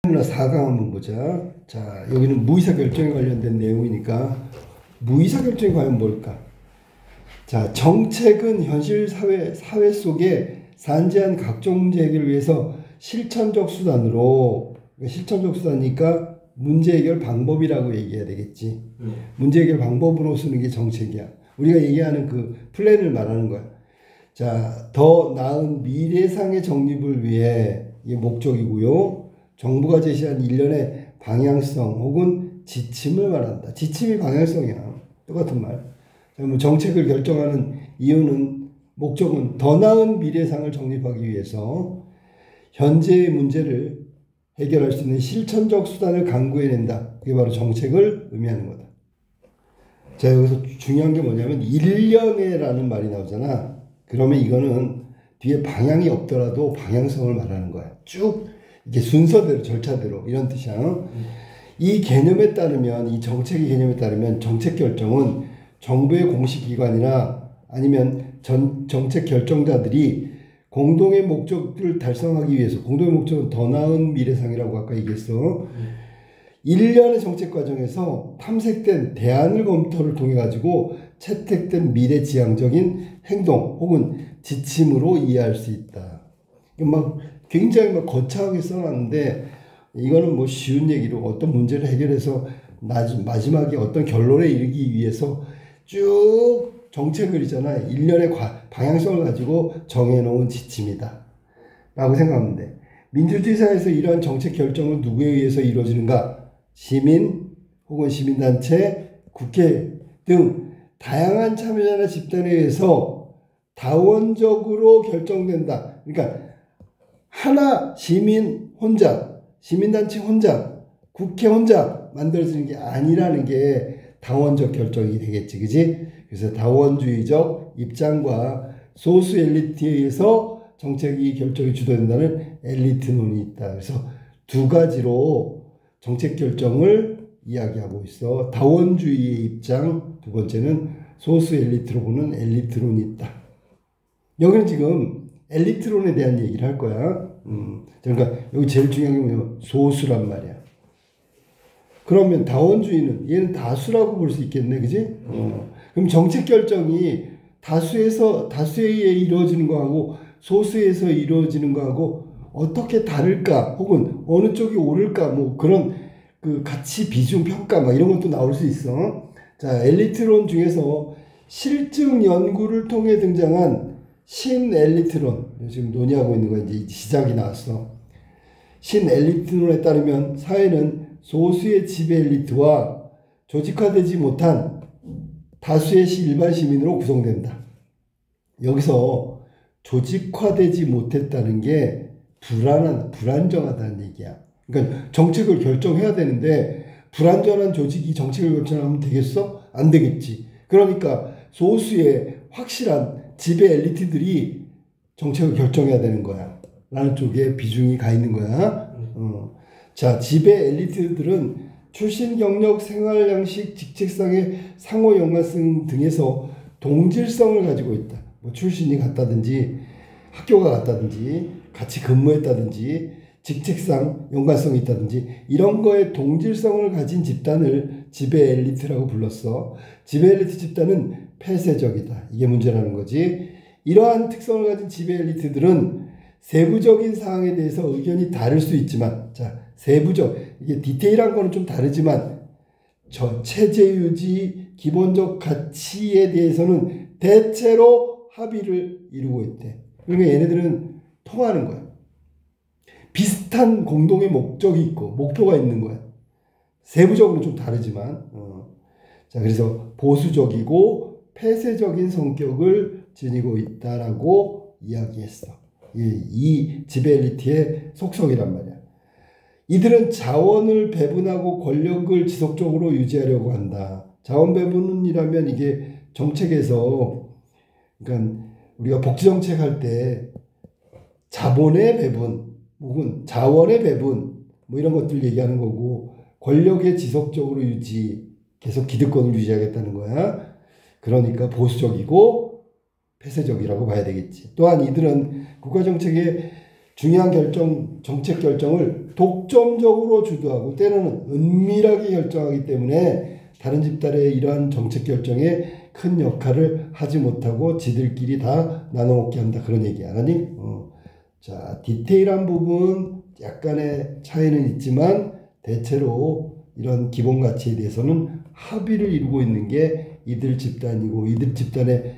포뮬라 4강 한번 보자. 자, 여기는 무의사결정에 관련된 내용이니까 무의사결정이 과연 뭘까? 자, 정책은 현실 사회 속에 산재한 각종 문제 해결을 위해서 실천적 수단으로, 실천적 수단이니까 문제 해결 방법이라고 얘기해야 되겠지. 문제 해결 방법으로 쓰는 게 정책이야. 우리가 얘기하는 그 플랜을 말하는 거야. 자, 더 나은 미래상의 정립을 위해 이게 목적이고요. 정부가 제시한 일련의 방향성 혹은 지침을 말한다. 지침이 방향성이야. 똑같은 말. 뭐 정책을 결정하는 이유는, 목적은 더 나은 미래상을 정립하기 위해서 현재의 문제를 해결할 수 있는 실천적 수단을 강구해낸다. 그게 바로 정책을 의미하는 거다. 자, 여기서 중요한 게 뭐냐면 일련의라는 말이 나오잖아. 그러면 이거는 뒤에 방향이 없더라도 방향성을 말하는 거야. 쭉 이게 순서대로, 절차대로, 이런 뜻이야. 이 개념에 따르면, 이 정책의 개념에 따르면 정책 결정은 정부의 공식기관이나 아니면 정책 결정자들이 공동의 목적을 달성하기 위해서, 공동의 목적은 더 나은 미래상이라고 아까 얘기했어. 일련의 정책 과정에서 탐색된 대안을 검토를 통해 가지고 채택된 미래지향적인 행동 혹은 지침으로 이해할 수 있다. 막 굉장히 막 거창하게 써놨는데, 이거는 뭐 쉬운 얘기로 어떤 문제를 해결해서 마지막에 어떤 결론에 이르기 위해서 쭉 정책을 있잖아. 일련의 방향성을 가지고 정해놓은 지침이다 라고 생각하면 돼. 민주주의 사회에서 이러한 정책 결정은 누구에 의해서 이루어지는가? 시민 혹은 시민단체, 국회 등 다양한 참여자나 집단에 의해서 다원적으로 결정된다. 그러니까 하나 시민 혼자, 시민단체 혼자, 국회 혼자 만들어지는 게 아니라는 게 다원적 결정이 되겠지, 그지? 그래서 다원주의적 입장과 소수 엘리트에 의해서 정책이 결정이 주도된다는 엘리트론이 있다. 그래서 두 가지로 정책 결정을 이야기하고 있어. 다원주의의 입장, 두 번째는 소수 엘리트로 보는 엘리트론이 있다. 여기는 지금 엘리트론에 대한 얘기를 할 거야. 그러니까 여기 제일 중요한 게 뭐냐면 소수란 말이야. 그러면 다원주의는 얘는 다수라고 볼 수 있겠네, 그지? 그럼 정책 결정이 다수에 의해 이루어지는 거하고 소수에서 이루어지는 거하고 어떻게 다를까, 혹은 어느 쪽이 옳을까, 뭐 그런 그 가치 비중 평가 막 이런 것도 나올 수 있어. 자, 엘리트론 중에서 실증 연구를 통해 등장한 신엘리트론, 지금 논의하고 있는 거 이제 시작이 나왔어. 신엘리트론에 따르면 사회는 소수의 지배 엘리트와 조직화되지 못한 다수의 일반 시민으로 구성된다. 여기서 조직화되지 못했다는 게 불안정하다는 얘기야. 그러니까 정책을 결정해야 되는데 불안전한 조직이 정책을 결정하면 되겠어? 안 되겠지. 그러니까 소수의 확실한 지배 엘리트들이 정책을 결정해야 되는 거야 라는 쪽에 비중이 가 있는 거야. 자, 지배 엘리트들은 출신 경력, 생활 양식, 직책상의 상호 연관성 등에서 동질성을 가지고 있다. 뭐 출신이 같다든지 학교가 같다든지 같이 근무했다든지 직책상 연관성이 있다든지 이런 거에 동질성을 가진 집단을 지배 엘리트라고 불렀어. 지배 엘리트 집단은 폐쇄적이다. 이게 문제라는 거지. 이러한 특성을 가진 지배 엘리트들은 세부적인 사항에 대해서 의견이 다를 수 있지만, 자, 이게 디테일한 거는 좀 다르지만 체제 유지, 기본적 가치에 대해서는 대체로 합의를 이루고 있대. 그러니까 얘네들은 통하는 거야. 비슷한 공동의 목적이 있고 목표가 있는 거야. 세부적으로는 좀 다르지만. 자, 그래서 보수적이고 폐쇄적인 성격을 지니고 있다라고 이야기했어. 이 지배 엘리트의 속성이란 말이야. 이들은 자원을 배분하고 권력을 지속적으로 유지하려고 한다. 자원 배분이라면 이게 정책에서, 그러니까 우리가 복지정책 할 때 자본의 배분 혹은 자원의 배분 뭐 이런 것들 얘기하는 거고, 권력의 지속적으로 유지, 계속 기득권을 유지하겠다는 거야. 그러니까 보수적이고 폐쇄적이라고 봐야 되겠지. 또한 이들은 국가정책의 중요한 정책 결정을 독점적으로 주도하고 때로는 은밀하게 결정하기 때문에 다른 집단의 이러한 정책 결정에 큰 역할을 하지 못하고 지들끼리 다 나눠먹게 한다. 그런 얘기야. 아니? 자, 디테일한 부분 약간의 차이는 있지만 대체로 이런 기본 가치에 대해서는 합의를 이루고 있는 게 이들 집단이고, 이들 집단의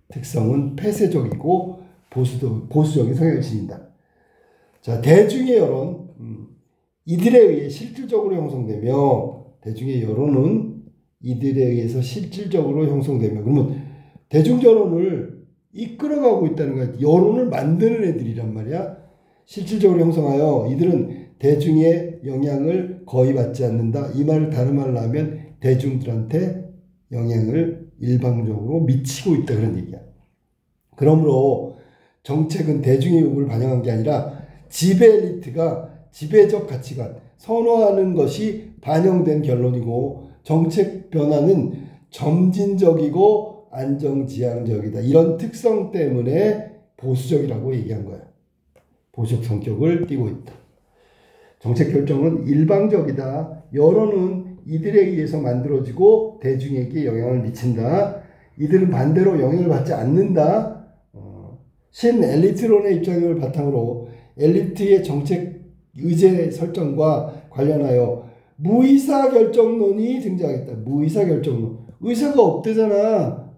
특성은 폐쇄적이고 보수적인 성향을 지닌다. 자, 대중의 여론, 이들에 의해 실질적으로 형성되며, 대중의 여론은 이들에 의해서 실질적으로 형성되며, 그러면 대중 여론을 이끌어가고 있다는 거야. 여론을 만드는 애들이란 말이야. 실질적으로 형성하여 이들은 대중의 영향을 거의 받지 않는다. 이 말을 다른 말로 하면 대중들한테 영향을 일방적으로 미치고 있다. 그런 얘기야. 그러므로 정책은 대중의 요구를 반영한 게 아니라 지배 엘리트가 지배적 가치관, 선호하는 것이 반영된 결론이고, 정책 변화는 점진적이고 안정지향적이다. 이런 특성 때문에 보수적이라고 얘기한 거야. 보수적 성격을 띠고 있다. 정책 결정은 일방적이다. 여론은 이들에 의해서 만들어지고 대중에게 영향을 미친다. 이들은 반대로 영향을 받지 않는다. 신엘리트론의 입장을 바탕으로 엘리트의 정책 의제 설정과 관련하여 무의사결정론이 등장했다. 무의사결정론. 의사가 없대잖아.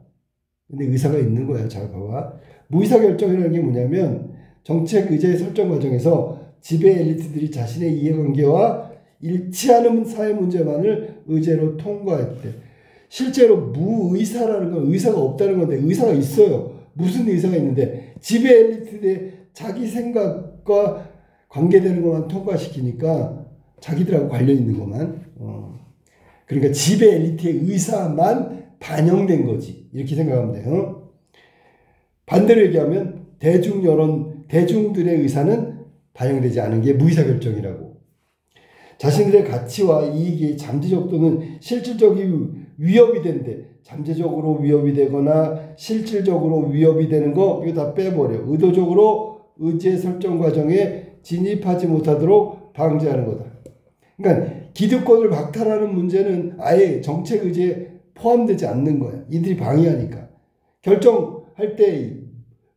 근데 의사가 있는 거야. 잘 봐봐. 무의사결정이라는 게 뭐냐면 정책 의제 설정 과정에서 지배 엘리트들이 자신의 이해관계와 일치하는 사회 문제만을 의제로 통과했대. 실제로 무의사라는 건 의사가 없다는 건데 의사가 있어요. 무슨 의사가 있는데 지배 엘리트의 자기 생각과 관계되는 것만 통과시키니까 자기들하고 관련 있는 것만. 그러니까 지배 엘리트의 의사만 반영된 거지. 이렇게 생각하면 돼요. 반대로 얘기하면 대중 여론, 대중들의 의사는 반영되지 않은 게 무의사결정이라고. 자신들의 가치와 이익이 잠재적 또는 실질적인 위협이 된대. 잠재적으로 위협이 되거나 실질적으로 위협이 되는 거 이거 다 빼버려. 의도적으로 의제 설정 과정에 진입하지 못하도록 방지하는 거다. 그러니까 기득권을 박탈하는 문제는 아예 정책 의제에 포함되지 않는 거야. 이들이 방해하니까. 결정할 때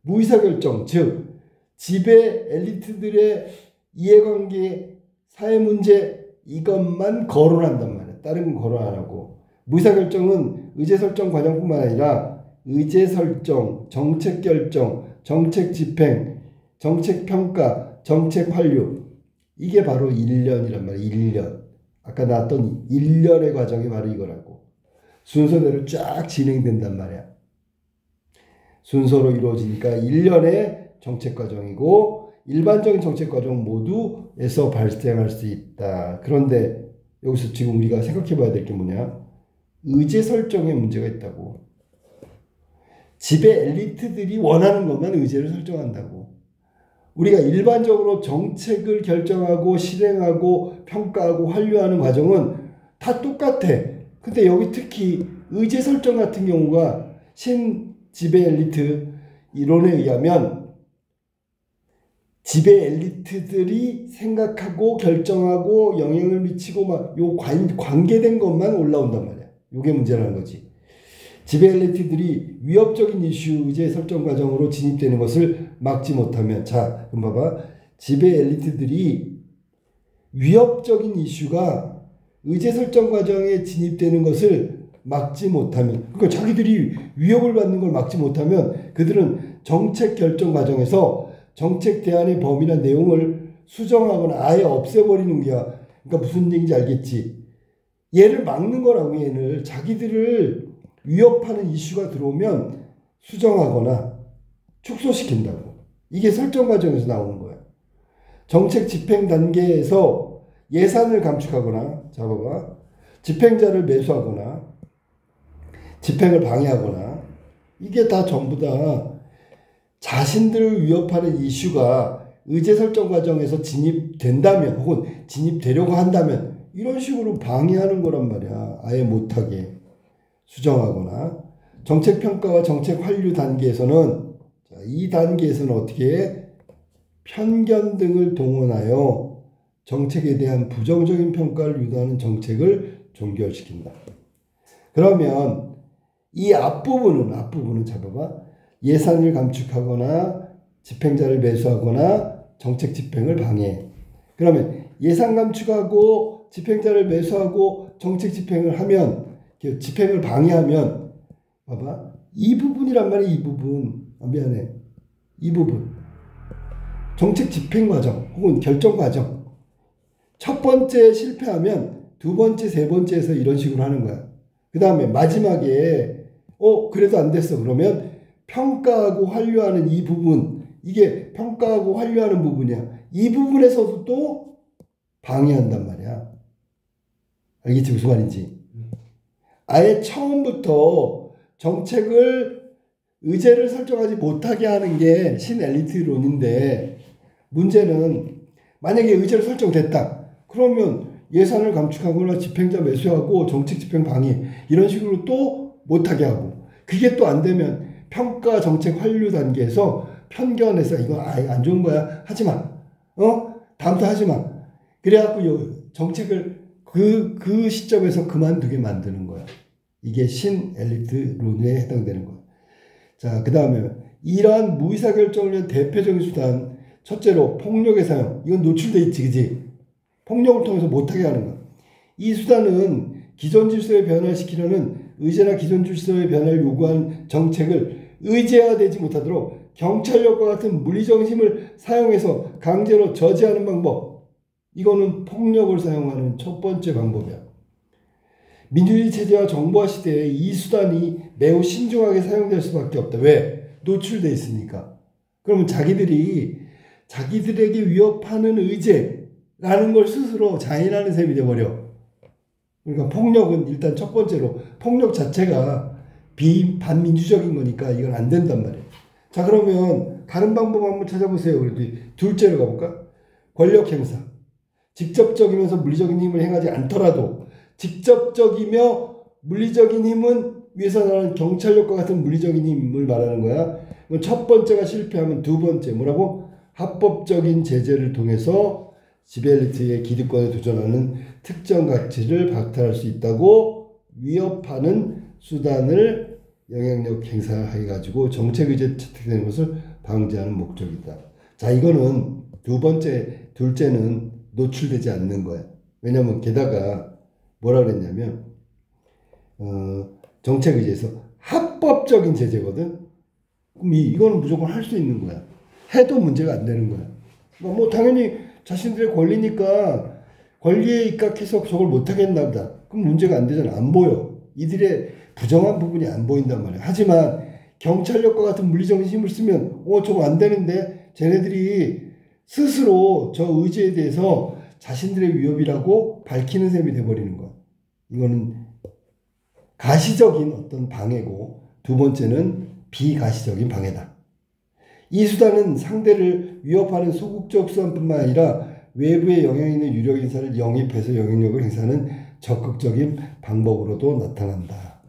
무의사결정, 즉 지배 엘리트들의 이해관계, 사회문제 이것만 거론한단 말이야. 다른 건 거론 안 하고. 무의사결정은 의제설정 과정뿐만 아니라 의제설정, 정책결정, 정책집행, 정책평가, 정책환류 이게 바로 1년이란 말이야. 1년. 아까 나왔던 1년의 과정이 바로 이거라고. 순서대로 쫙 진행된단 말이야. 순서로 이루어지니까 1년의 정책과정이고 일반적인 정책과정 모두에서 발생할 수 있다. 그런데 여기서 지금 우리가 생각해 봐야 될 게 뭐냐. 의제 설정에 문제가 있다고. 지배 엘리트들이 원하는 것만 의제를 설정한다고. 우리가 일반적으로 정책을 결정하고 실행하고 평가하고 환류하는 과정은 다 똑같아. 근데 여기 특히 의제 설정 같은 경우가 신지배 엘리트 이론에 의하면 지배 엘리트들이 생각하고 결정하고 영향을 미치고 막 요 관계된 것만 올라온단 말이야. 요게 문제라는 거지. 지배 엘리트들이 위협적인 이슈 의제 설정 과정으로 진입되는 것을 막지 못하면, 자, 그럼 봐봐. 지배 엘리트들이 위협적인 이슈가 의제 설정 과정에 진입되는 것을 막지 못하면, 그러니까 자기들이 위협을 받는 걸 막지 못하면 그들은 정책 결정 과정에서 정책 대안의 범위나 내용을 수정하거나 아예 없애버리는 거야. 그러니까 무슨 얘기인지 알겠지? 얘를 막는 거라고. 얘를 자기들을 위협하는 이슈가 들어오면 수정하거나 축소시킨다고. 이게 설정 과정에서 나오는 거야. 정책 집행 단계에서 예산을 감축하거나, 잡아봐, 집행자를 매수하거나 집행을 방해하거나, 이게 다 전부 다 자신들을 위협하는 이슈가 의제 설정 과정에서 진입된다면 혹은 진입되려고 한다면 이런 식으로 방해하는 거란 말이야. 아예 못하게 수정하거나. 정책평가와 정책환류 단계에서는, 이 단계에서는 어떻게 해? 편견 등을 동원하여 정책에 대한 부정적인 평가를 유도하는 정책을 종결시킨다. 그러면 이 앞부분은 잘 봐봐. 예산을 감축하거나 집행자를 매수하거나 정책 집행을 방해해. 그러면 예산 감축하고 집행자를 매수하고 정책 집행을 하면, 집행을 방해하면, 봐봐. 이 부분이란 말이야, 이 부분. 미안해. 이 부분. 정책 집행 과정 혹은 결정 과정. 첫 번째 실패하면 두 번째, 세 번째에서 이런 식으로 하는 거야. 그 다음에 마지막에 그래도 안 됐어. 그러면 평가하고 완료하는 이 부분, 이게 평가하고 완료하는 부분이야. 이 부분에서도 또 방해한단 말이야. 알겠지? 무슨 말인지. 아예 처음부터 정책을 의제를 설정하지 못하게 하는 게 신엘리트론인데, 문제는 만약에 의제를 설정됐다. 그러면 예산을 감축하거나 집행자 매수하고 정책 집행 방해 이런 식으로 또 못하게 하고, 그게 또 안 되면 평가 정책 완료 단계에서 편견해서 이거 안 좋은 거야, 하지마, 다음부터 하지마, 그래갖고 정책을 그 시점에서 그만두게 만드는 거야. 이게 신엘리트론에 해당되는 거야. 자, 그 다음에 이러한 무의사결정을 위한 대표적인 수단, 첫째로 폭력의 사용. 이건 노출돼 있지, 그지? 폭력을 통해서 못하게 하는 거야. 이 수단은 기존 질서에 변화시키려는 의제나 기존 질서의 변화를 요구한 정책을 의제화되지 못하도록 경찰력과 같은 물리적 힘을 사용해서 강제로 저지하는 방법. 이거는 폭력을 사용하는 첫 번째 방법이야. 민주주의 체제와 정보화 시대에 이 수단이 매우 신중하게 사용될 수밖에 없다. 왜? 노출돼 있으니까. 그러면 자기들에게 위협하는 의제라는 걸 스스로 자인하는 셈이 돼버려. 그러니까 폭력은 일단 첫 번째로 폭력 자체가 반민주적인 거니까 이건 안 된단 말이에요. 자, 그러면 다른 방법 한번 찾아보세요. 그래도 둘째로 가볼까? 권력 행사. 직접적이면서 물리적인 힘을 행하지 않더라도 직접적이며 물리적인 힘은 위에서 말하는 경찰력과 같은 물리적인 힘을 말하는 거야. 첫 번째가 실패하면 두 번째 뭐라고? 합법적인 제재를 통해서 지배엘리트의 기득권에 도전하는 특정 가치를 박탈할 수 있다고 위협하는 수단을 영향력 행사해가지고 정책 의제에 채택되는 것을 방지하는 목적이다. 자, 이거는 둘째는 노출되지 않는 거야. 왜냐면 게다가 뭐라 그랬냐면 정책 의제에서 합법적인 제재거든. 그럼 이거는 무조건 할 수 있는 거야. 해도 문제가 안 되는 거야. 뭐 당연히 자신들의 권리니까 권리에 입각해서 저걸 못하겠나 보다. 그럼 문제가 안 되잖아. 안 보여. 이들의 부정한 부분이 안 보인단 말이야. 하지만 경찰력과 같은 물리적인 힘을 쓰면 저거 안 되는데 쟤네들이 스스로 저 의제에 대해서 자신들의 위협이라고 밝히는 셈이 돼버리는 거야. 이거는 가시적인 어떤 방해고, 두 번째는 비가시적인 방해다. 이 수단은 상대를 위협하는 소극적 수단뿐만 아니라 외부에 영향 있는 유력 인사를 영입해서 영향력을 행사하는 적극적인 방법으로도 나타난다.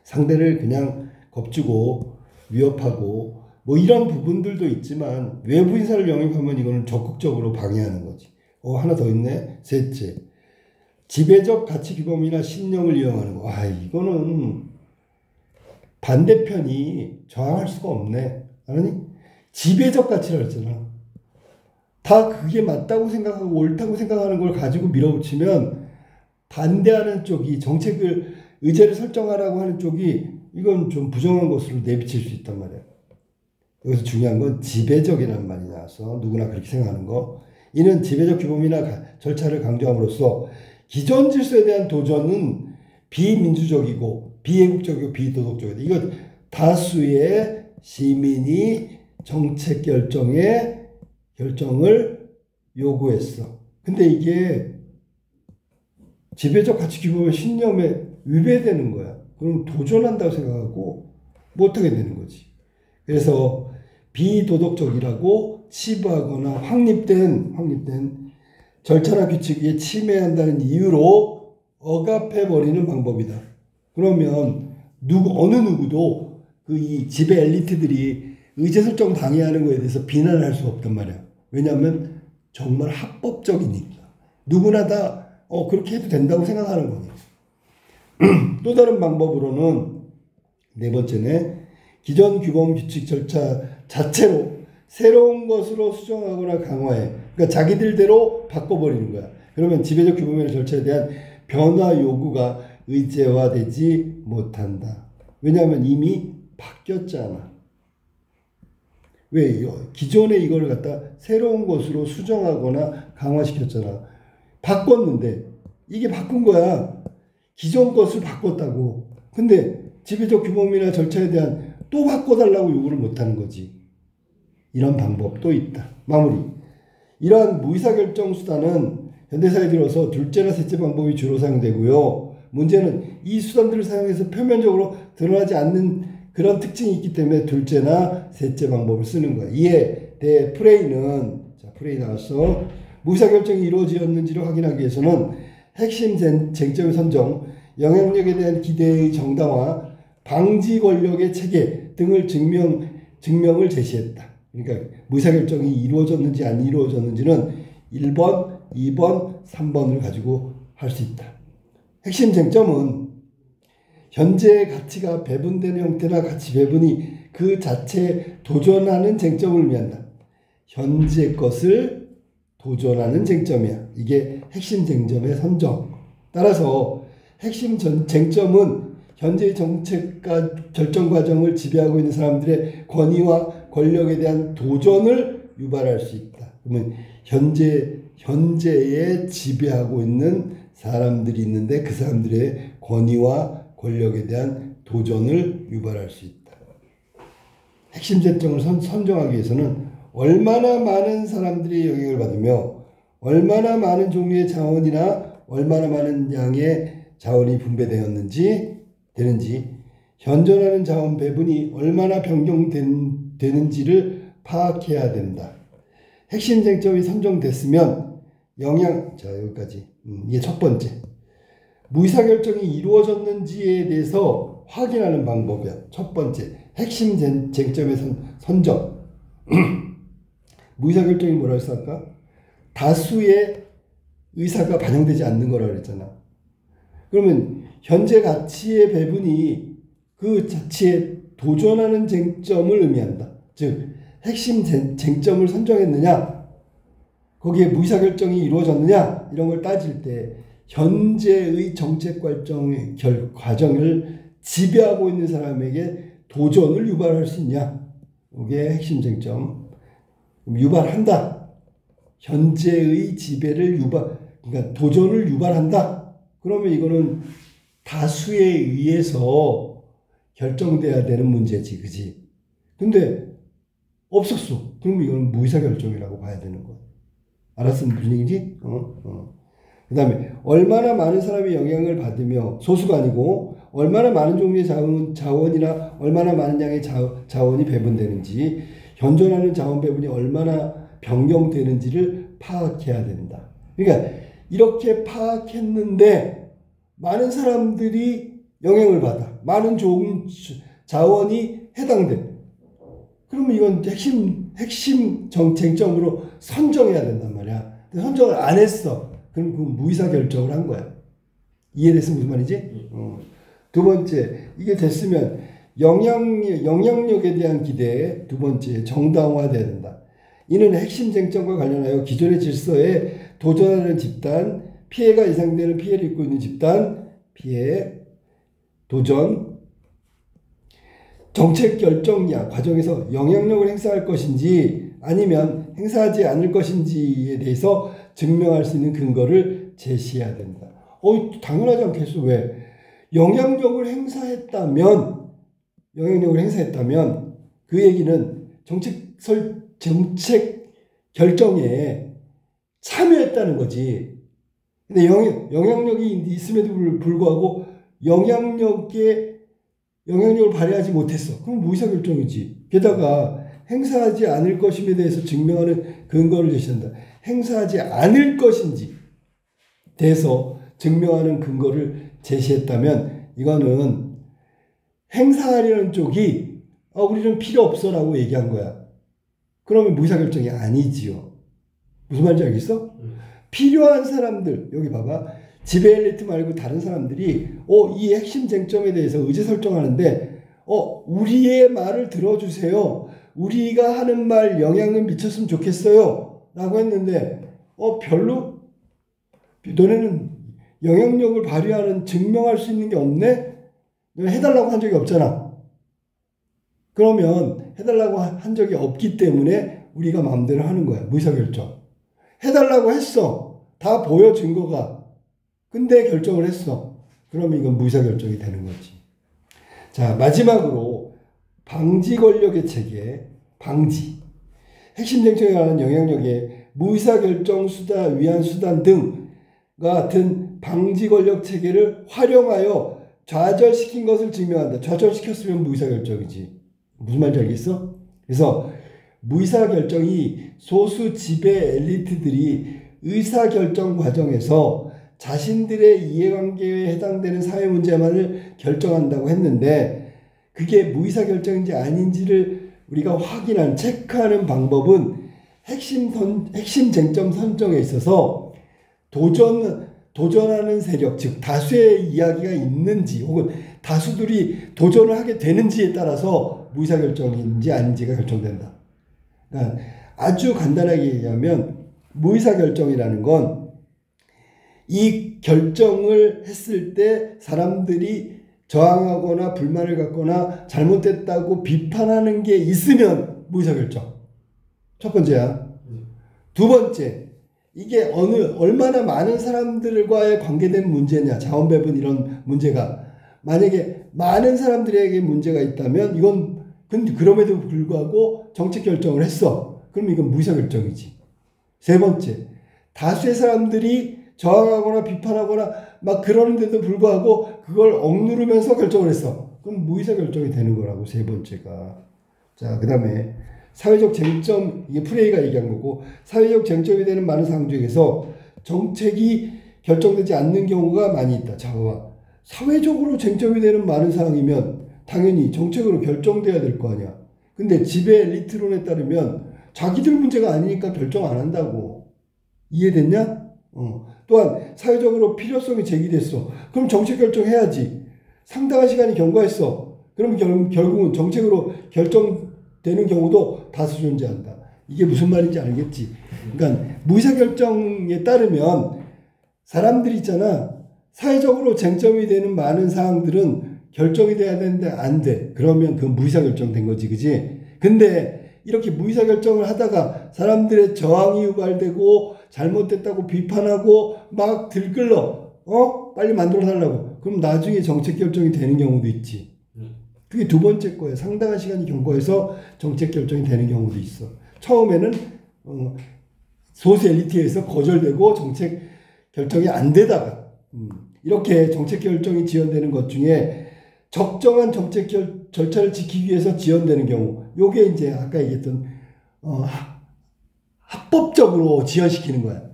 상대를 그냥 겁주고 위협하고 뭐 이런 부분들도 있지만 외부 인사를 영입하면 이거는 적극적으로 방해하는 거지. 하나 더 있네. 셋째, 지배적 가치 규범이나 신념을 이용하는 거. 이거는 반대편이 저항할 수가 없네. 아니, 지배적 가치라 했잖아. 다 그게 맞다고 생각하고 옳다고 생각하는 걸 가지고 밀어붙이면 반대하는 쪽이, 정책을 의제를 설정하라고 하는 쪽이 이건 좀 부정한 것으로 내비칠 수 있단 말이야. 여기서 중요한 건 지배적이라는 말이 나와서 누구나 그렇게 생각하는 거. 이는 지배적 규범이나 절차를 강조함으로써 기존 질서에 대한 도전은 비민주적이고 비애국적이고 비도덕적이다. 이거 다수의 시민이 정책 결정을 요구했어. 근데 이게 지배적 가치 규범의 신념에 위배되는 거야. 그럼 도전한다고 생각하고 못하게 되는 거지. 그래서 비도덕적이라고 치부하거나 확립된 절차나 규칙에 침해한다는 이유로 억압해버리는 방법이다. 그러면 어느 누구도 이 지배 엘리트들이 의제 설정 방해하는 거에 대해서 비난을 할 수 없단 말이야. 왜냐하면 정말 합법적이니까 누구나 다 그렇게 해도 된다고 생각하는 거니. 또 다른 방법으로는 네 번째는 기존 규범 규칙 절차 자체로 새로운 것으로 수정하거나 강화해. 그러니까 자기들대로 바꿔버리는 거야. 그러면 지배적 규범이나 절차에 대한 변화 요구가 의제화되지 못한다. 왜냐하면 이미 바뀌었잖아. 왜? 기존의 이걸 갖다 새로운 것으로 수정하거나 강화시켰잖아. 바꿨는데 이게 바꾼 거야. 기존 것을 바꿨다고. 근데 지배적 규범이나 절차에 대한 또 바꿔달라고 요구를 못하는 거지. 이런 방법도 있다. 마무리. 이러한 무의사결정 수단은 현대사에 들어서 둘째나 셋째 방법이 주로 사용되고요. 문제는 이 수단들을 사용해서 표면적으로 드러나지 않는 그런 특징이 있기 때문에 둘째나 셋째 방법을 쓰는 거야. 이에 대해 프레이는, 자, 프레이 나왔어. 무의사결정이 이루어지었는지를 확인하기 위해서는 핵심 쟁점의 선정, 영향력에 대한 기대의 정당화, 방지 권력의 체계 등을 증명을 제시했다. 그러니까 무의사결정이 이루어졌는지 안 이루어졌는지는 1번, 2번, 3번을 가지고 할 수 있다. 핵심 쟁점은 현재의 가치가 배분되는 형태나 가치 배분이 그 자체에 도전하는 쟁점을 의미한다. 현재 것을 도전하는 쟁점이야. 이게 핵심 쟁점의 선정. 따라서 핵심 쟁점은 현재의 정책과 결정 과정을 지배하고 있는 사람들의 권위와 권력에 대한 도전을 유발할 수 있다. 그러면 현재에 지배하고 있는 사람들이 있는데 그 사람들의 권위와 권력에 대한 도전을 유발할 수 있다. 핵심 쟁점을 선정하기 위해서는 얼마나 많은 사람들이 영향을 받으며 얼마나 많은 종류의 자원이나 얼마나 많은 양의 자원이 분배되는지 현존하는 자원 배분이 얼마나 변경되는지를 파악해야 된다. 핵심 쟁점이 선정됐으면 자, 여기까지. 이게 첫 번째. 무의사결정이 이루어졌는지에 대해서 확인하는 방법이야. 첫 번째. 핵심 쟁점의 선정. 무의사결정이 뭐라고 했어 아까? 다수의 의사가 반영되지 않는 거라고 그랬잖아. 그러면 현재 가치의 배분이 그 가치에 도전하는 쟁점을 의미한다. 즉 핵심 쟁점을 선정했느냐, 거기에 무의사결정이 이루어졌느냐, 이런 걸 따질 때 현재의 정책 과정을 지배하고 있는 사람에게 도전을 유발할 수 있냐, 이게 핵심 쟁점. 유발한다. 현재의 지배를 그러니까 도전을 유발한다. 그러면 이거는 다수에 의해서 결정돼야 되는 문제지, 그지? 근데 없었어. 그러면 이건 무의사결정이라고 봐야 되는 거야. 알았어? 무슨 얘기지? 그 다음에 얼마나 많은 사람이 영향을 받으며, 소수가 아니고 얼마나 많은 종류의 자원이나 얼마나 많은 양의 자원이 배분되는지, 현존하는 자원 배분이 얼마나 변경되는지를 파악해야 된다. 그러니까 이렇게 파악했는데 많은 사람들이 영향을 받아. 많은 자원이 해당돼. 그러면 이건 핵심 쟁점으로 선정해야 된단 말이야. 근데 선정을 안 했어. 그럼 그 무의사결정을 한 거야. 이해됐어? 무슨 말이지? 두 번째, 이게 됐으면 영향력에 대한 기대에 두 번째, 정당화돼야 된다. 이는 핵심 쟁점과 관련하여 기존의 질서에 도전하는 집단, 피해가 예상되는 피해를 입고 있는 집단, 피해, 도전, 정책 결정량 과정에서 영향력을 행사할 것인지 아니면 행사하지 않을 것인지에 대해서 증명할 수 있는 근거를 제시해야 된다. 당연하지 않겠어. 왜? 영향력을 행사했다면 그 얘기는 정책 결정에 참여했다는 거지. 근데 영향력이 있음에도 불구하고 영향력을 발휘하지 못했어. 그럼 무의사결정이지. 게다가 행사하지 않을 것임에 대해서 증명하는 근거를 제시한다. 행사하지 않을 것인지 대해서 증명하는 근거를 제시했다면 이거는 행사하려는 쪽이 우리는 필요 없어라고 얘기한 거야. 그러면 무의사결정이 아니지요. 무슨 말인지 알겠어? 필요한 사람들, 여기 봐봐. 지배 엘리트 말고 다른 사람들이 이 핵심 쟁점에 대해서 의제 설정하는데 우리의 말을 들어주세요. 우리가 하는 말 영향을 미쳤으면 좋겠어요. 라고 했는데 별로 너네는 영향력을 발휘하는 증명할 수 있는 게 없네? 너네 해달라고 한 적이 없잖아. 그러면 해달라고 한 적이 없기 때문에 우리가 마음대로 하는 거야. 무의사결정. 해달라고 했어. 다 보여 증거가. 근데 결정을 했어. 그러면 이건 무의사결정이 되는 거지. 자, 마지막으로 방지 권력의 체계. 방지. 핵심 쟁점에 관한 영향력의 무의사결정 수다, 위한 수단 등과 같은 방지 권력 체계를 활용하여 좌절시킨 것을 증명한다. 좌절시켰으면 무의사결정이지. 무슨 말인지 알겠어? 그래서 무의사결정이 소수 지배 엘리트들이 의사결정 과정에서 자신들의 이해관계에 해당되는 사회 문제만을 결정한다고 했는데 그게 무의사결정인지 아닌지를 우리가 확인한, 체크하는 방법은 핵심 쟁점 선정에 있어서 도전하는 세력, 즉 다수의 이야기가 있는지 혹은 다수들이 도전을 하게 되는지에 따라서 무의사결정인지 아닌지가 결정된다. 그러니까 아주 간단하게 얘기하면 무의사결정이라는 건 이 결정을 했을 때 사람들이 저항하거나 불만을 갖거나 잘못됐다고 비판하는 게 있으면 무의사결정. 첫 번째야. 두 번째, 이게 얼마나 많은 사람들과의 관계된 문제냐, 자원배분 이런 문제가. 만약에 많은 사람들에게 문제가 있다면 이건 근데 그럼에도 불구하고 정책 결정을 했어. 그럼 이건 무의사결정이지. 세 번째, 다수의 사람들이 저항하거나 비판하거나 막 그러는데도 불구하고 그걸 억누르면서 결정을 했어. 그럼 무의사결정이 되는 거라고, 세 번째가. 자, 그 다음에 사회적 쟁점, 이게 프레이가 얘기한 거고, 사회적 쟁점이 되는 많은 사항 중에서 정책이 결정되지 않는 경우가 많이 있다. 자, 봐봐. 사회적으로 쟁점이 되는 많은 사항이면 당연히 정책으로 결정돼야 될 거 아니야. 근데 지배 엘리트론에 따르면 자기들 문제가 아니니까 결정 안 한다고. 이해됐냐? 또한 사회적으로 필요성이 제기됐어. 그럼 정책 결정해야지. 상당한 시간이 경과했어. 그럼 결국은 정책으로 결정되는 경우도 다수 존재한다. 이게 무슨 말인지 알겠지? 그러니까 무의사결정에 따르면 사람들이 있잖아. 사회적으로 쟁점이 되는 많은 사항들은 결정이 돼야 되는데 안 돼. 그러면 그건 무의사결정 된 거지. 그지? 근데 이렇게 무의사결정을 하다가 사람들의 저항이 유발되고 잘못됐다고 비판하고 막 들끓러. 빨리 만들어 달라고. 그럼 나중에 정책 결정이 되는 경우도 있지. 그게 두 번째 거예요. 상당한 시간이 경과해서 정책 결정이 되는 경우도 있어. 처음에는 소수 엘리트에서 거절되고 정책 결정이 안 되다가 이렇게 정책 결정이 지연되는 것 중에 적정한 정책 절차를 지키기 위해서 지연되는 경우, 요게 이제 아까 얘기했던 합법적으로 지연시키는 거야.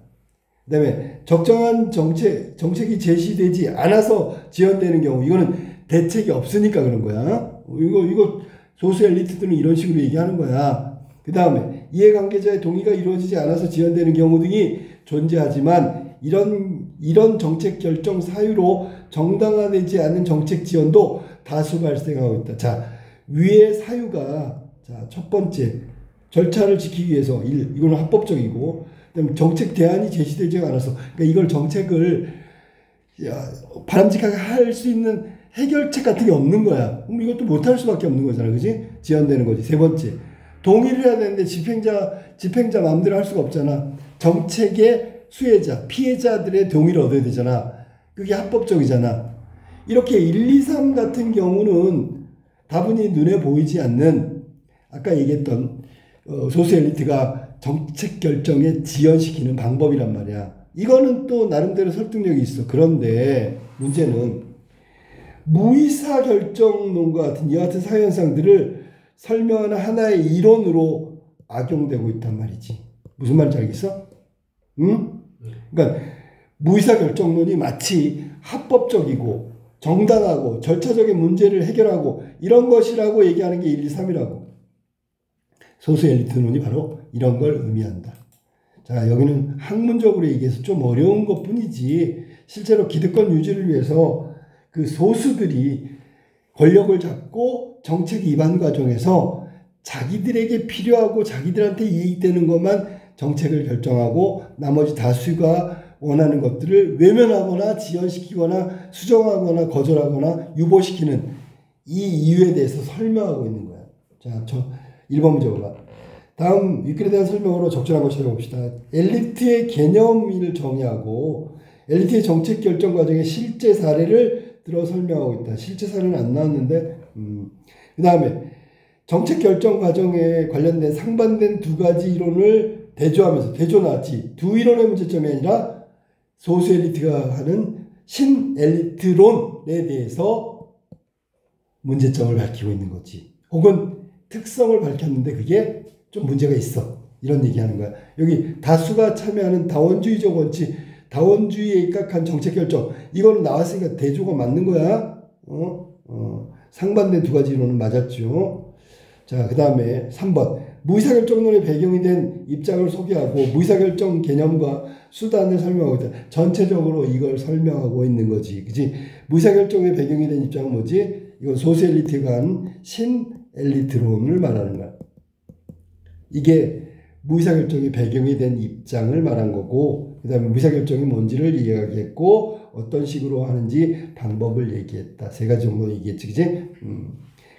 그 다음에 적정한 정책이 제시되지 않아서 지연되는 경우, 이거는 대책이 없으니까 그런 거야. 이거 소수 엘리트들은 이런 식으로 얘기하는 거야. 그 다음에 이해관계자의 동의가 이루어지지 않아서 지연되는 경우 등이 존재하지만 이런 정책 결정 사유로 정당화되지 않는 정책 지연도 다수 발생하고 있다. 자, 위의 사유가, 자, 첫 번째, 절차를 지키기 위해서, 이거는 합법적이고, 그다음에 정책 대안이 제시되지 않아서, 그러니까 이걸 정책을 바람직하게 할 수 있는 해결책 같은 게 없는 거야. 그럼 이것도 못할 수밖에 없는 거잖아. 그지? 지연되는 거지. 세 번째, 동의를 해야 되는데 집행자 마음대로 할 수가 없잖아. 정책의 수혜자, 피해자들의 동의를 얻어야 되잖아. 그게 합법적이잖아. 이렇게 1, 2, 3 같은 경우는 다분히 눈에 보이지 않는, 아까 얘기했던 소수 엘리트가 정책 결정에 지연시키는 방법이란 말이야. 이거는 또 나름대로 설득력이 있어. 그런데 문제는 무의사결정론과 같은 이와 같은 사회현상들을 설명하는 하나의 이론으로 악용되고 있단 말이지. 무슨 말인지 알겠어? 응? 그러니까 무의사결정론이 마치 합법적이고 정당하고 절차적인 문제를 해결하고 이런 것이라고 얘기하는 게 1, 2, 3이라고. 소수 엘리트론이 바로 이런 걸 의미한다. 자, 여기는 학문적으로 얘기해서 좀 어려운 것 뿐이지 실제로 기득권 유지를 위해서 그 소수들이 권력을 잡고 정책 입안 과정에서 자기들에게 필요하고 자기들한테 이익되는 것만 정책을 결정하고 나머지 다수가 원하는 것들을 외면하거나 지연시키거나 수정하거나 거절하거나 유보시키는 이 이유에 대해서 설명하고 있는 거야. 자, 1번 문제 봐봐. 다음 윗글에 대한 설명으로 적절한 걸 찾아봅시다. 엘리트의 개념을 정의하고 엘리트의 정책 결정 과정의 실제 사례를 들어 설명하고 있다. 실제 사례는 안 나왔는데 그 다음에 정책 결정 과정에 관련된 상반된 두 가지 이론을 대조하면서 대조 나왔지. 두 이론의 문제점이 아니라 소수 엘리트가 하는 신엘리트론에 대해서 문제점을 밝히고 있는 거지. 혹은 특성을 밝혔는데 그게 좀 문제가 있어. 이런 얘기하는 거야. 여기 다수가 참여하는 다원주의적 원칙, 다원주의에 입각한 정책결정. 이거는 나왔으니까 대조가 맞는 거야. 상반된 두 가지 이론은 맞았죠. 자, 그 다음에 3번. 무의사결정론의 배경이 된 입장을 소개하고 무의사결정 개념과 수단을 설명하고 있다. 전체적으로 이걸 설명하고 있는 거지. 그치? 무의사결정의 배경이 된 입장은 뭐지? 이건 소수 엘리트가 한 신엘리트론을 말하는 거야. 이게 무의사결정의 배경이 된 입장을 말한 거고, 그 다음에 무의사결정이 뭔지를 이야기했고, 어떤 식으로 하는지 방법을 얘기했다. 세 가지 정도 얘기했지, 그치?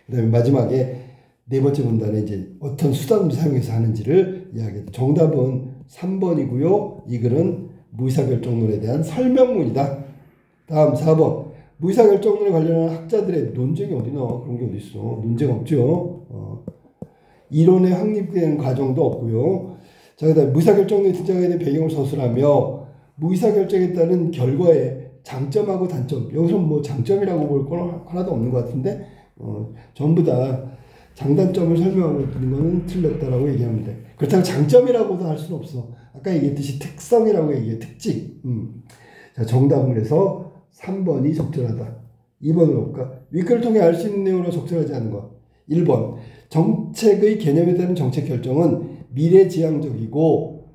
그 다음에 마지막에 네 번째 문단에 이제 어떤 수단을 사용해서 하는지를 이야기했다. 정답은 3번이고요. 이 글은 무의사결정론에 대한 설명문이다. 다음 4번. 무의사결정론에 관련한 학자들의 논쟁이 어디 나와? 그런 게 어디 있어? 논쟁 없죠. 이론에 확립되는 과정도 없고요. 자, 그다음 무의사결정론이 등장하게 된 배경을 서술하며 무의사결정에 따른 결과의 장점하고 단점. 여기서 뭐 장점이라고 볼 건 하나도 없는 것 같은데 전부 다 장단점을 설명하고 있는 것은 틀렸다라고 얘기하면 돼. 그렇다고 장점이라고도 할 수는 없어. 아까 얘기했듯이 특성이라고 얘기해. 특징. 자, 정답은 그래서 3번이 적절하다. 2번으로 볼까? 윗글을 통해 알 수 있는 내용으로 적절하지 않은 것. 1번. 정책의 개념에 따른 정책 결정은 미래지향적이고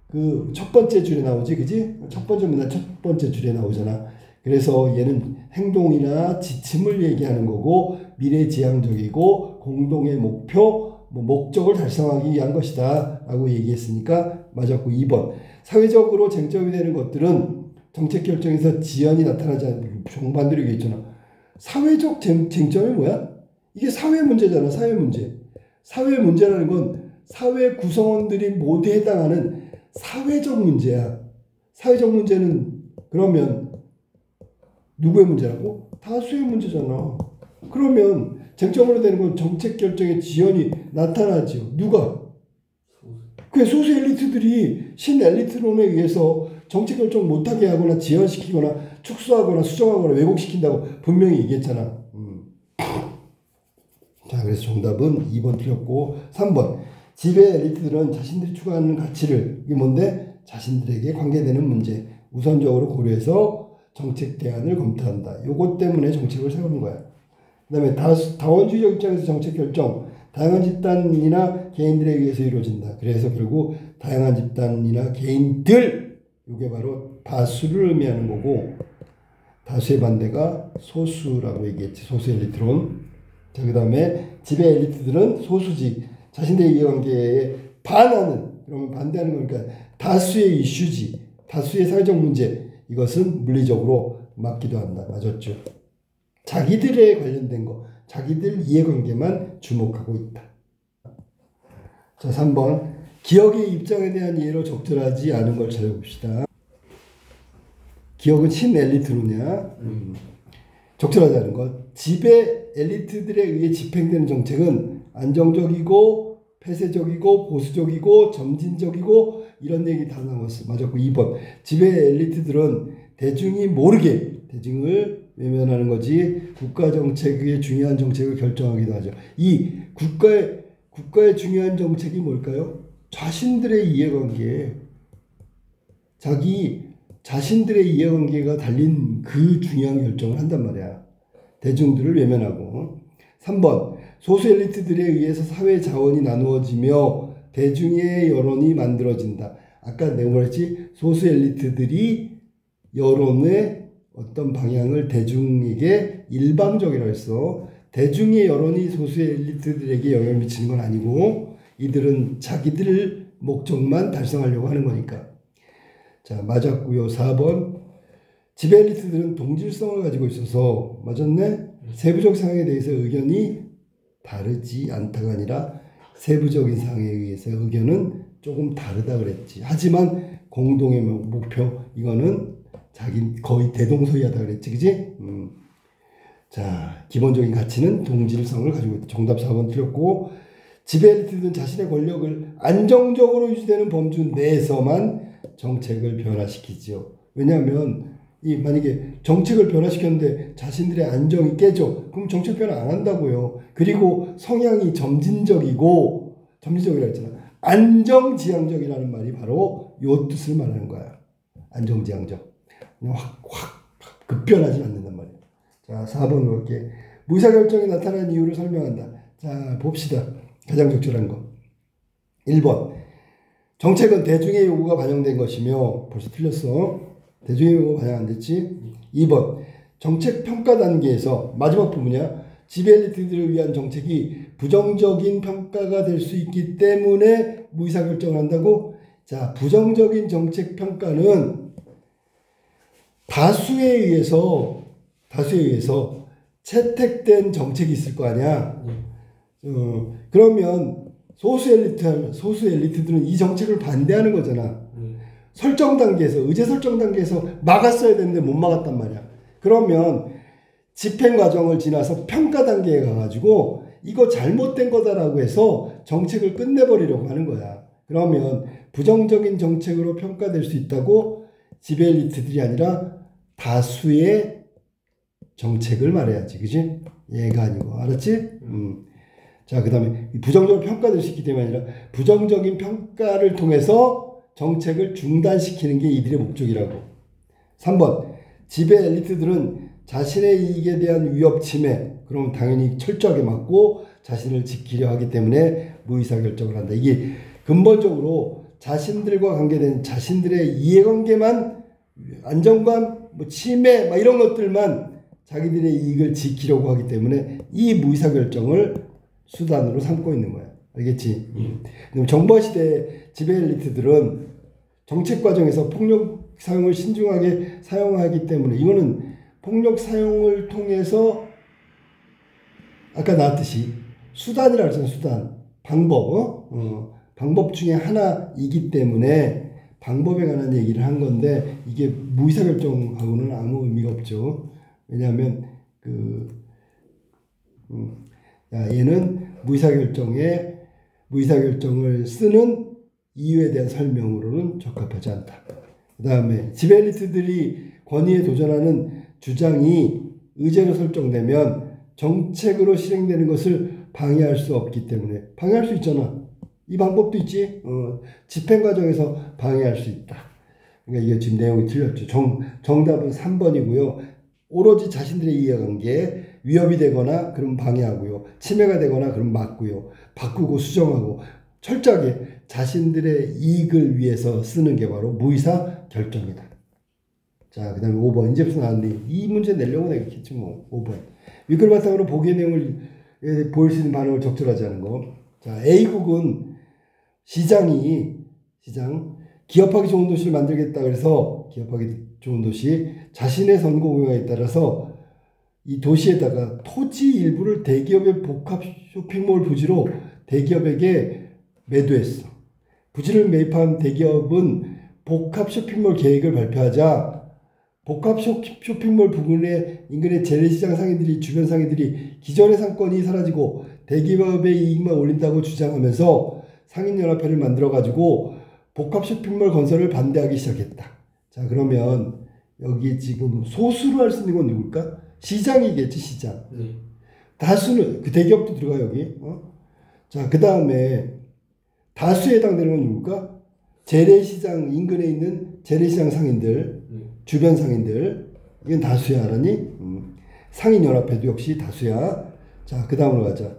그 첫 번째 줄에 나오지, 그지? 첫 번째 문단 첫 번째 줄에 나오잖아. 그래서 얘는 행동이나 지침을 얘기하는 거고 미래지향적이고 공동의 목표, 목적을 달성하기 위한 것이다 라고 얘기했으니까 맞았고 2번. 사회적으로 쟁점이 되는 것들은 정책 결정에서 지연이 나타나지 않는 정반대로 얘기했잖아. 사회적 쟁점이 뭐야? 이게 사회 문제잖아. 사회 문제. 사회 문제라는 건 사회 구성원들이 모두 해당하는 사회적 문제야. 사회적 문제는 그러면 누구의 문제라고? 다수의 문제잖아. 그러면 쟁점으로 되는 건 정책 결정의 지연이 나타나죠. 누가? 그 소수 엘리트들이 신엘리트론에 의해서 정책 결정 못하게 하거나 지연시키거나 축소하거나 수정하거나 왜곡시킨다고 분명히 얘기했잖아. 자, 그래서 정답은 2번 틀렸고 3번. 지배 엘리트들은 자신들이 추구하는 가치를, 이게 뭔데? 자신들에게 관계되는 문제 우선적으로 고려해서 정책 대안을 검토한다. 요것 때문에 정책을 세우는 거야. 그 다음에 다원주의적 입장에서 정책 결정, 다양한 집단이나 개인들에 의해서 이루어진다. 그래서 결국 다양한 집단이나 개인들, 이게 바로 다수를 의미하는 거고 다수의 반대가 소수라고 얘기했지. 소수 엘리트론. 자, 그 다음에 지배 엘리트들은 소수지. 자신들의 이해관계에 반하는, 그러면 반대하는 거니까 다수의 이슈지. 다수의 사회적 문제. 이것은 물리적으로 맞기도 한다. 맞았죠. 자기들에 관련된 거, 자기들 이해관계만 주목하고 있다. 자, 3번. 기억의 입장에 대한 이해로 적절하지 않은 걸 찾아봅시다. 기억은 신엘리트로냐? 적절하지 않은 것. 지배 엘리트들에 의해 집행되는 정책은 안정적이고 폐쇄적이고 보수적이고 점진적이고 이런 얘기 다 나왔어. 맞았고 2번. 지배 엘리트들은 대중이 모르게 대중을 외면하는 거지 국가 정책의 중요한 정책을 결정하기도 하죠. 이 국가의 중요한 정책이 뭘까요? 자신들의 이해관계, 자신들의 이해관계가 달린 그 중요한 결정을 한단 말이야. 대중들을 외면하고. 3번. 소수 엘리트들에 의해서 사회 자원이 나누어지며 대중의 여론이 만들어진다. 아까 내가 뭐랬지? 소수 엘리트들이 여론의 어떤 방향을 대중에게 일방적이라고 했어. 대중의 여론이 소수 엘리트들에게 영향을 미치는 건 아니고 이들은 자기들 목적만 달성하려고 하는 거니까. 자, 맞았고요. 4번. 지배 엘리트들은 동질성을 가지고 있어서 맞았네? 세부적 사항에 대해서 의견이 다르지 않다가 아니라 세부적인 사항에 의해서 의견은 조금 다르다 그랬지. 하지만 공동의 목표 이거는 자기 거의 대동소이하다 그랬지, 그지? 자, 기본적인 가치는 동질성을 가지고 있다. 정답 4번 틀렸고, 지배 엘리트들은 자신의 권력을 안정적으로 유지되는 범주 내에서만 정책을 변화시키죠. 왜냐하면 만약에 정책을 변화시켰는데 자신들의 안정이 깨져. 그럼 정책 변화 안 한다고요. 그리고 성향이 점진적이라 했잖아. 안정지향적이라는 말이 바로 요 뜻을 말하는 거야. 안정지향적. 확 급변하지 않는단 말이야. 자, 4번 볼게. 무의사결정이 나타난 이유를 설명한다. 자, 봅시다. 가장 적절한 거. 1번. 정책은 대중의 요구가 반영된 것이며 벌써 틀렸어. 대중의 요구가 반영 안 됐지? 2번. 정책 평가 단계에서 마지막 부분이야. 지배 엘리트들을 위한 정책이 부정적인 평가가 될 수 있기 때문에 무의사결정을 한다고? 자, 부정적인 정책 평가는 다수에 의해서 채택된 정책이 있을 거 아니야. 그러면 소수 엘리트들은 이 정책을 반대하는 거잖아. 설정 단계에서 의제 설정 단계에서 막았어야 되는데 못 막았단 말이야. 그러면 집행 과정을 지나서 평가 단계에 가가지고 이거 잘못된 거다라고 해서 정책을 끝내버리려고 하는 거야. 그러면 부정적인 정책으로 평가될 수 있다고 지배 엘리트들이 아니라 다수의 정책을 말해야지. 그지? 얘가 아니고. 알았지? 자, 그 다음에 부정적으로 평가될 수 있기 때문에 아니라 부정적인 평가를 통해서 정책을 중단시키는 게 이들의 목적이라고. 3번. 지배 엘리트들은 자신의 이익에 대한 위협 침해, 그럼 당연히 철저하게 막고 자신을 지키려 하기 때문에 무의사결정을 한다. 이게 근본적으로 자신들과 관계된 자신들의 이해관계만 안정감, 침해 이런 것들만 자기들의 이익을 지키려고 하기 때문에 이 무의사결정을 수단으로 삼고 있는 거야. 알겠지? 정보화 시대 지배 엘리트들은 정책 과정에서 폭력 사용을 신중하게 사용하기 때문에 이거는 폭력 사용을 통해서 아까 나왔듯이 수단이라고 했잖아. 수단. 방법 중에 하나이기 때문에 방법에 관한 얘기를 한 건데 이게 무의사결정하고는 아무 의미가 없죠. 왜냐하면 얘는 무의사결정을 쓰는 이유에 대한 설명으로는 적합하지 않다. 그 다음에 지배 엘리트들이 권위에 도전하는 주장이 의제로 설정되면 정책으로 실행되는 것을 방해할 수 없기 때문에 방해할 수 있잖아. 이 방법도 있지. 집행 과정에서 방해할 수 있다. 그러니까 이게 지금 내용이 틀렸죠. 정답은 3번이고요. 오로지 자신들의 이해관계에 위협이 되거나 그럼 방해하고요. 침해가 되거나 그럼 막고요. 바꾸고 수정하고 철저하게 자신들의 이익을 위해서 쓰는 게 바로 무의사 결정이다. 자, 그 다음에 5번. 이제부터 나왔는데 이 문제 내려고 내겠지 뭐. 5번. 윗글 바탕으로 보기의 내용을 보일 수 있는 반응을 적절하지 않은 거. 자, A국은 시장 기업하기 좋은 도시를 만들겠다 그래서 기업하기 좋은 도시 자신의 선거 공약에 따라서 이 도시에다가 토지 일부를 대기업의 복합 쇼핑몰 부지로 대기업에게 매도했어. 부지를 매입한 대기업은 복합 쇼핑몰 계획을 발표하자 복합 쇼핑몰 부근의 인근의 재래시장 상인들이 주변 상인들이 기존의 상권이 사라지고 대기업의 이익만 올린다고 주장하면서 상인연합회를 만들어가지고 복합 쇼핑몰 건설을 반대하기 시작했다. 자, 그러면 여기 지금 소수로 할 수 있는 건 누굴까? 시장이겠지, 시장. 다수는 그 대기업도 들어가 여기. 자, 그 다음에 다수에 해당되는 건 누굴까? 재래시장 인근에 있는 재래시장 상인들, 주변 상인들. 이건 다수야, 알았니? 상인연합회도 역시 다수야. 자, 그 다음으로 가자.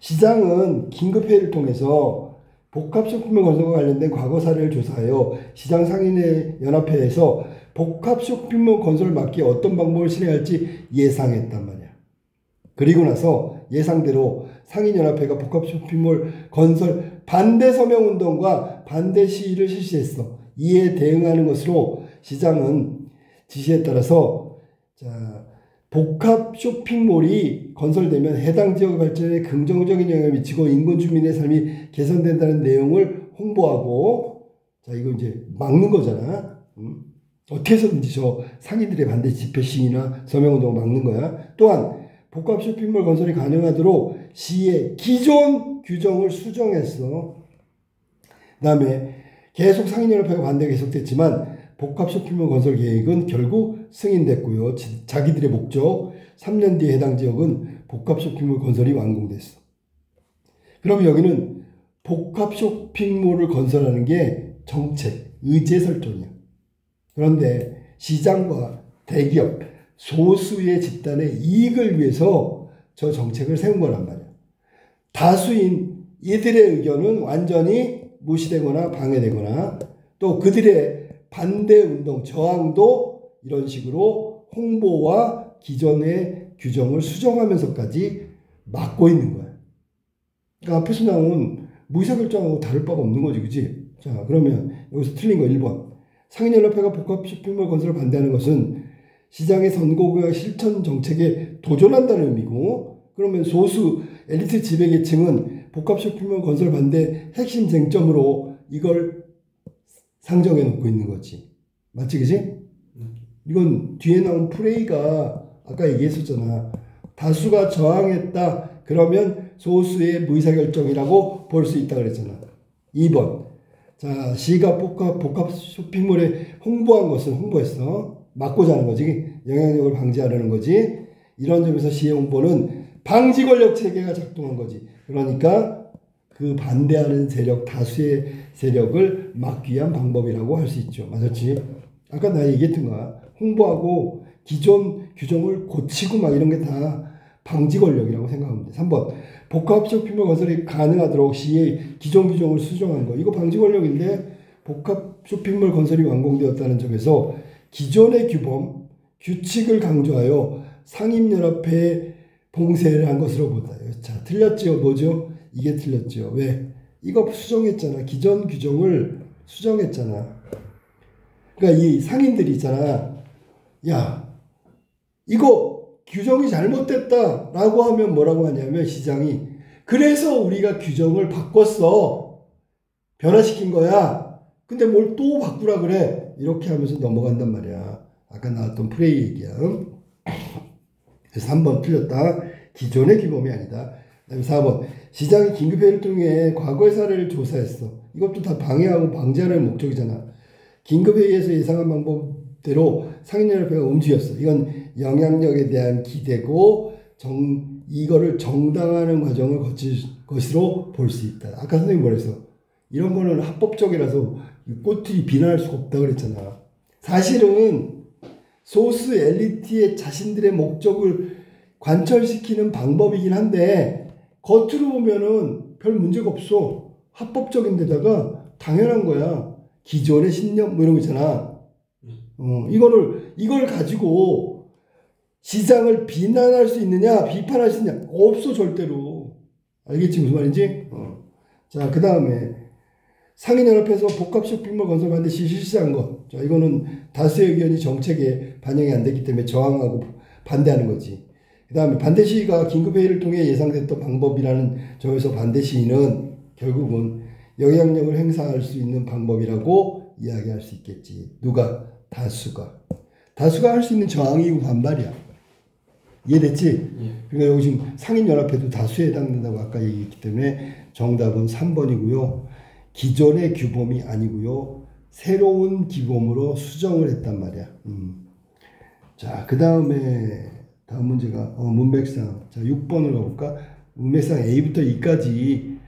시장은 긴급회의를 통해서 복합쇼핑몰 건설과 관련된 과거 사례를 조사하여 시장 상인의 연합회에서 복합쇼핑몰 건설을 막기 어떤 방법을 실행할지 예상했단 말이야. 그리고 나서 예상대로 상인연합회가 복합쇼핑몰 건설 반대 서명운동과 반대 시위를 실시했어. 이에 대응하는 것으로 시장은 지시에 따라서 복합쇼핑몰이 건설되면 해당 지역 발전에 긍정적인 영향을 미치고 인근 주민의 삶이 개선된다는 내용을 홍보하고, 이거 이제 막는 거잖아. 어떻게 해서든지 저 상인들의 반대 집회 시위나 서명운동을 막는 거야. 또한 복합쇼핑몰 건설이 가능하도록 시의 기존 규정을 수정했어. 그 다음에 계속 상인연합회가 반대가 계속됐지만 복합쇼핑몰 건설 계획은 결국 승인됐고요. 자기들의 목적 3년 뒤에 해당 지역은 복합쇼핑몰 건설이 완공됐어. 그럼 여기는 복합쇼핑몰을 건설하는 게 정책, 의제 설정이야. 그런데 시장과 대기업, 소수의 집단의 이익을 위해서 저 정책을 세운 거란 말이야. 다수인 이들의 의견은 완전히 무시되거나 방해되거나 또 그들의 반대 운동, 저항도 이런 식으로 홍보와 기존의 규정을 수정하면서까지 막고 있는 거야. 그러니까 앞에서 나온 무의사결정하고 다를 바가 없는 거지, 그치? 자, 그러면 여기서 틀린 거 1번. 상인연합회가 복합쇼핑몰 건설을 반대하는 것은 시장의 선거구역 실천 정책에 도전한다는 의미고, 그러면 소수 엘리트 지배계층은 복합쇼핑몰 건설 반대 핵심 쟁점으로 이걸 상정해 놓고 있는 거지. 맞지, 그지? 이건 뒤에 나온 프레이가 아까 얘기했었잖아. 다수가 저항했다. 그러면 소수의 무의사결정이라고 볼 수 있다 그랬잖아. 2번. 자, 시가 복합 쇼핑몰에 홍보한 것은 홍보했어. 막고자 하는 거지. 영향력을 방지하려는 거지. 이런 점에서 시의 홍보는 방지 권력 체계가 작동한 거지. 그러니까 그 반대하는 세력, 다수의 세력을 막기 위한 방법이라고 할 수 있죠. 맞았지? 아까 나 얘기했던 거야. 홍보하고 기존 규정을 고치고 막 이런 게 다 방지 권력이라고 생각하면 돼. 3번. 복합 쇼핑몰 건설이 가능하도록 시의 기존 규정을 수정한 거. 이거 방지 권력인데 복합 쇼핑몰 건설이 완공되었다는 점에서 기존의 규범, 규칙을 강조하여 상임연합회에 봉쇄를 한 것으로 보다. 자, 틀렸죠? 뭐죠? 이게 틀렸죠. 왜? 이거 수정했잖아. 기존 규정을 수정했잖아. 그러니까 이 상인들이 있잖아. 야, 이거 규정이 잘못됐다 라고 하면 뭐라고 하냐면 시장이 그래서 우리가 규정을 바꿨어. 변화시킨 거야. 근데 뭘 또 바꾸라 그래. 이렇게 하면서 넘어간단 말이야. 아까 나왔던 프레이 얘기야. 그래서 3번 틀렸다. 기존의 규범이 아니다. 그 다음에 4번. 시장이 긴급회의를 통해 과거의 사례를 조사했어. 이것도 다 방해하고 방지하는 목적이잖아. 긴급회의에서 예상한 방법대로 상인연합회가 움직였어. 이건 영향력에 대한 기대고 이거를 정당화하는 과정을 거칠 것으로 볼 수 있다. 아까 선생님 뭐랬어? 이런 거는 합법적이라서 꼬투리 비난할 수가 없다 그랬잖아. 사실은 소수 엘리트의 자신들의 목적을 관철시키는 방법이긴 한데 겉으로 보면은 별 문제가 없어. 합법적인 데다가 당연한 거야. 기존의 신념 뭐 이런 거 있잖아. 이걸 가지고 시장을 비난할 수 있느냐 비판할 수 있느냐 없어 절대로. 알겠지 무슨 말인지? 자, 그 다음에 상인연합회에서 복합 쇼핑몰 건설 반대시 실시한 것. 자, 이거는 다수의 의견이 정책에 반영이 안 됐기 때문에 저항하고 반대하는 거지. 그 다음에 반대 시위가 긴급회의를 통해 예상됐던 방법이라는 점에서 반대 시위는 결국은 영향력을 행사할 수 있는 방법이라고 이야기할 수 있겠지. 누가? 다수가. 다수가 할 수 있는 저항이고 반발이야. 이해됐지? 예. 그러니까 여기 지금 상인연합회도 다수에 해당된다고 아까 얘기했기 때문에 정답은 3번이고요. 기존의 규범이 아니고요. 새로운 규범으로 수정을 했단 말이야. 자, 그 다음에 다음 문제가 문맥상. 자, 6번으로 가볼까? 문맥상 A부터 E까지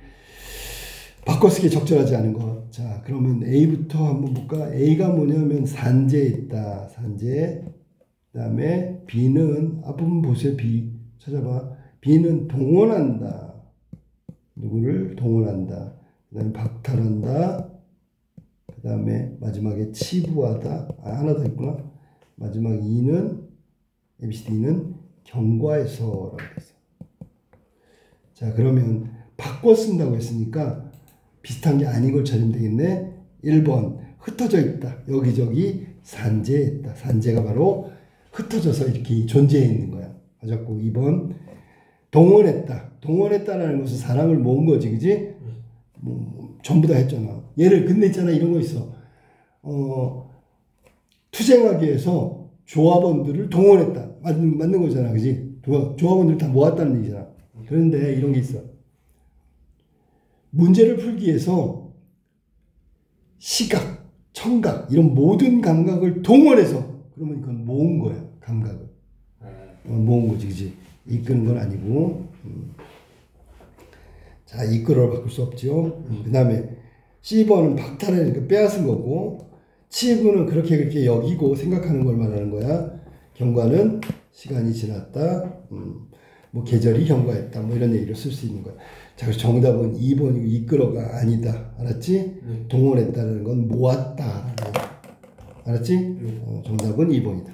바꿔쓰기 적절하지 않은 것. 자, 그러면 A부터 한번 볼까? A가 뭐냐면 산재에 있다. 산재. 그 다음에 B는 앞부분 보세요. B 찾아봐. B는 동원한다. 누구를 동원한다. 그다음에 박탈한다. 그 다음에 마지막에 치부하다. 하나 더 있구나. 마지막 2는 ABCD는 경과해서라고 했어. 자, 그러면 바꿔 쓴다고 했으니까 비슷한 게 아닌 걸 찾으면 되겠네. 1번 흩어져 있다. 여기저기 산재했다. 산재가 바로 흩어져서 이렇게 존재해 있는 거야. 맞았고 2번 동원했다. 동원했다라는 것은 사람을 모은 거지, 그지? 전부 다 했잖아. 얘를 근데 있잖아 이런 거 있어. 투쟁하기 위해서 조합원들을 동원했다. 맞는 거잖아, 그지? 조합원들 다 모았다는 얘기잖아. 그런데 이런 게 있어. 문제를 풀기 위해서 시각, 청각 이런 모든 감각을 동원해서 그러면 그건 모은 거야. 감각을 모은 거지, 그지? 이끄는 건 아니고. 자, 이끌어를 바꿀 수 없죠. 그 다음에 C번은 박탈하니까 빼앗은 거고, 치부는 그렇게 여기고 생각하는 걸 말하는 거야. 경과는 시간이 지났다. 뭐 계절이 경과했다. 뭐 이런 얘기를 쓸 수 있는 거야. 자, 그래서 정답은 2번이고 이끌어가 아니다. 알았지? 동원했다는 건 모았다. 알았지? 정답은 2번이다.